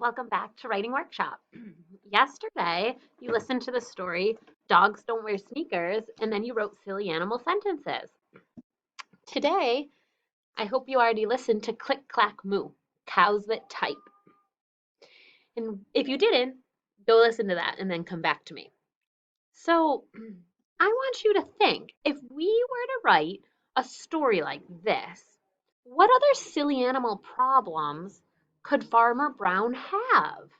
Welcome back to Writing Workshop. Yesterday, you listened to the story Dogs Don't Wear Sneakers, and then you wrote silly animal sentences. Today, I hope you already listened to Click Clack Moo, Cows That Type. And if you didn't, go listen to that and then come back to me. So, I want you to think if we were to write a story like this, what other silly animal problems could Farmer Brown have?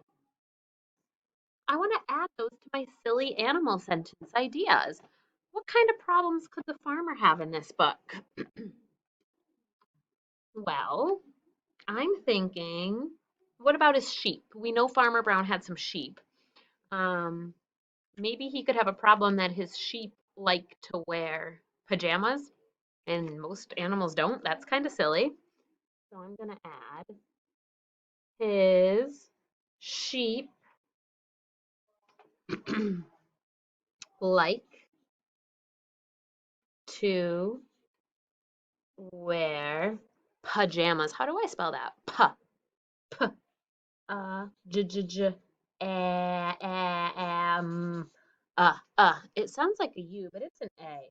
I want to add those to my silly animal sentence ideas. What kind of problems could the farmer have in this book? Well, I'm thinking, what about his sheep? We know Farmer Brown had some sheep. Um, Maybe he could have a problem that his sheep like to wear pajamas, and most animals don't. That's kind of silly. So I'm going to add his sheep like to wear pajamas. How do I spell that? P, j, j, j, am, It sounds like a U, but it's an A.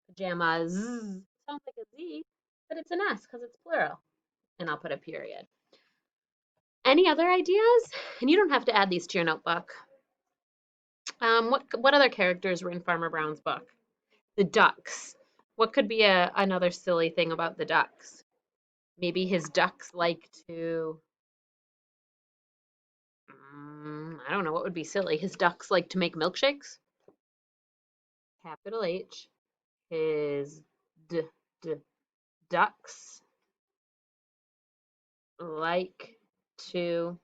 Pajamas. Sounds like a Z, but it's an S because it's plural. And I'll put a period. Any other ideas? And you don't have to add these to your notebook. What other characters were in Farmer Brown's book? The ducks. What could be another silly thing about the ducks? Maybe his ducks like to I don't know what would be silly. His ducks like to make milkshakes. Capital H. His d, d ducks like to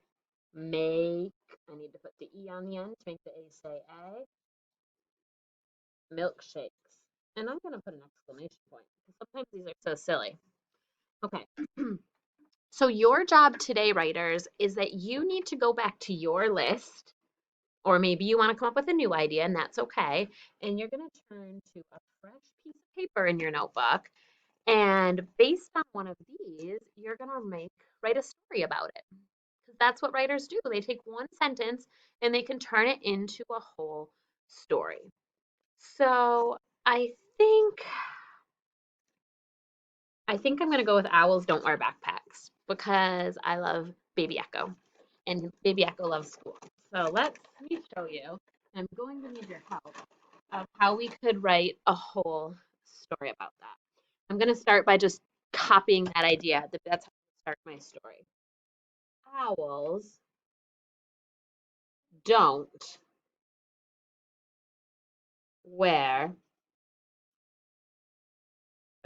make. I need to put the E on the end to make the A say A. Milkshakes. And I'm going to put an exclamation point because sometimes these are so silly. Okay. So your job today, writers, is that you need to go back to your list, or maybe you want to come up with a new idea, and that's okay. And you're going to turn to a fresh piece of paper in your notebook. And based on one of these, you're going to write a story about it. Because that's what writers do. They take one sentence and they can turn it into a whole story. So I think I think I'm going to go with owls don't wear backpacks because I love Baby Echo and Baby Echo loves school. So let me show you. I'm going to need your help of how we could write a whole story about that. I'm going to start by just copying that idea. That's how I start my story. Owls don't wear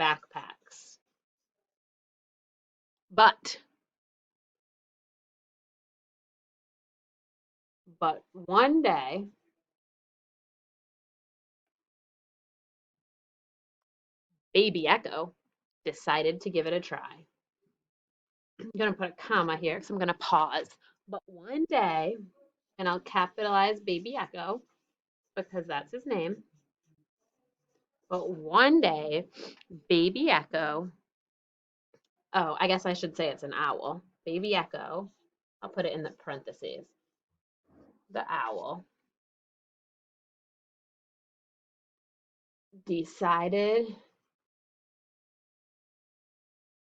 backpacks. But one day, Baby Echo decided to give it a try. I'm going to put a comma here because I'm going to pause. But one day, and I'll capitalize Baby Echo because that's his name. But one day, Baby Echo, oh, I guess I should say it's an owl. Baby Echo, I'll put it in the parentheses. The owl decided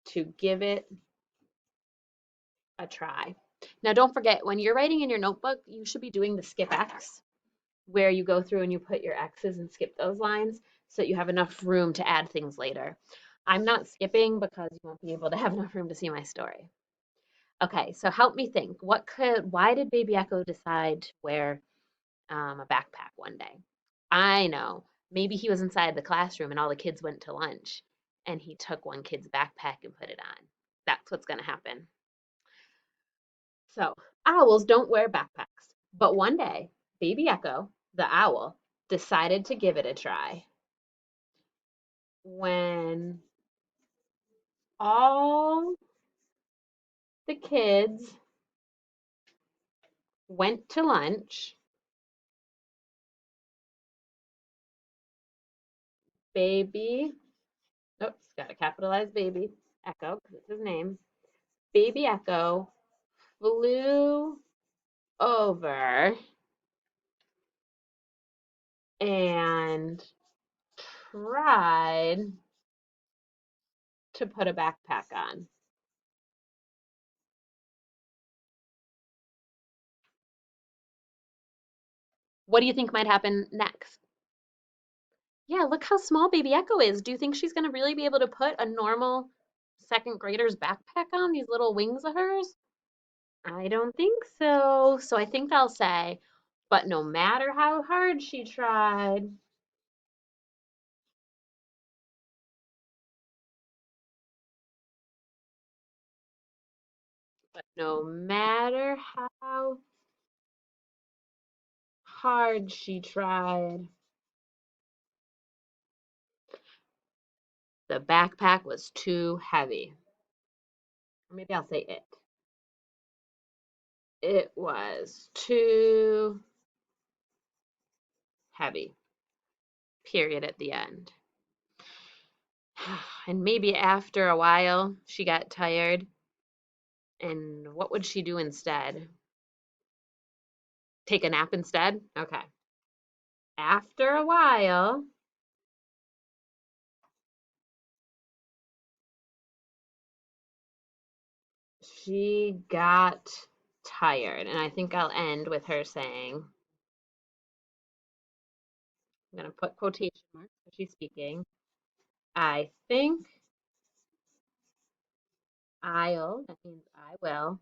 to give it a try. Now, don't forget, when you're writing in your notebook, you should be doing the skip X, where you go through and you put your X's and skip those lines so that you have enough room to add things later. I'm not skipping because you won't be able to have enough room to see my story. Okay, so help me think. Why did Baby Echo decide to wear a backpack one day? I know. Maybe he was inside the classroom and all the kids went to lunch and he took one kid's backpack and put it on. That's what's going to happen. So, owls don't wear backpacks. But one day, Baby Echo, the owl, decided to give it a try. When all the kids went to lunch, Baby, oops, got to capitalize Baby Echo because it's his name. Baby Echo flew over and tried to put a backpack on. What do you think might happen next? Yeah, look how small baby Echo is. Do you think she's going to really be able to put a normal second grader's backpack on, these little wings of hers? I don't think so. So I think I'll say, but no matter how hard she tried, but no matter how hard she tried, the backpack was too heavy. Or maybe I'll say it. It was too heavy. Period at the end. And maybe after a while, she got tired. And what would she do instead? Take a nap instead? Okay. After a while, she got tired. And I think I'll end with her saying, I'm going to put quotation marks because she's speaking. I think that means I will,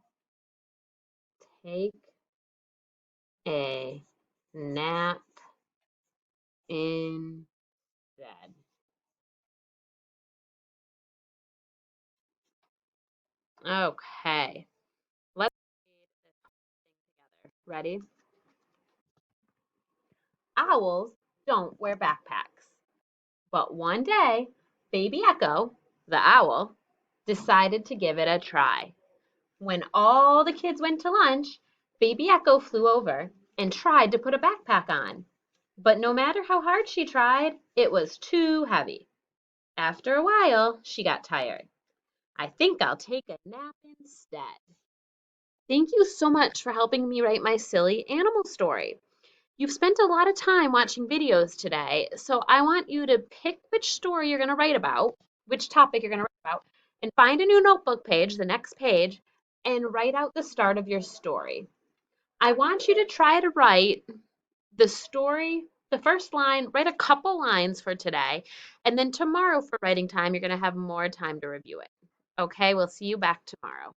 take a nap instead. Okay, let's read this whole thing together. Ready? Owls don't wear backpacks. But one day, Baby Echo, the owl, decided to give it a try. When all the kids went to lunch, Baby Echo flew over and tried to put a backpack on. But no matter how hard she tried, it was too heavy. After a while, she got tired. I think I'll take a nap instead. Thank you so much for helping me write my silly animal story. You've spent a lot of time watching videos today, so I want you to pick which story you're going to write about, which topic you're going to write about, and find a new notebook page, the next page, and write out the start of your story. I want you to try to write the story, the first line, write a couple lines for today, and then tomorrow for writing time, you're going to have more time to review it. Okay, we'll see you back tomorrow.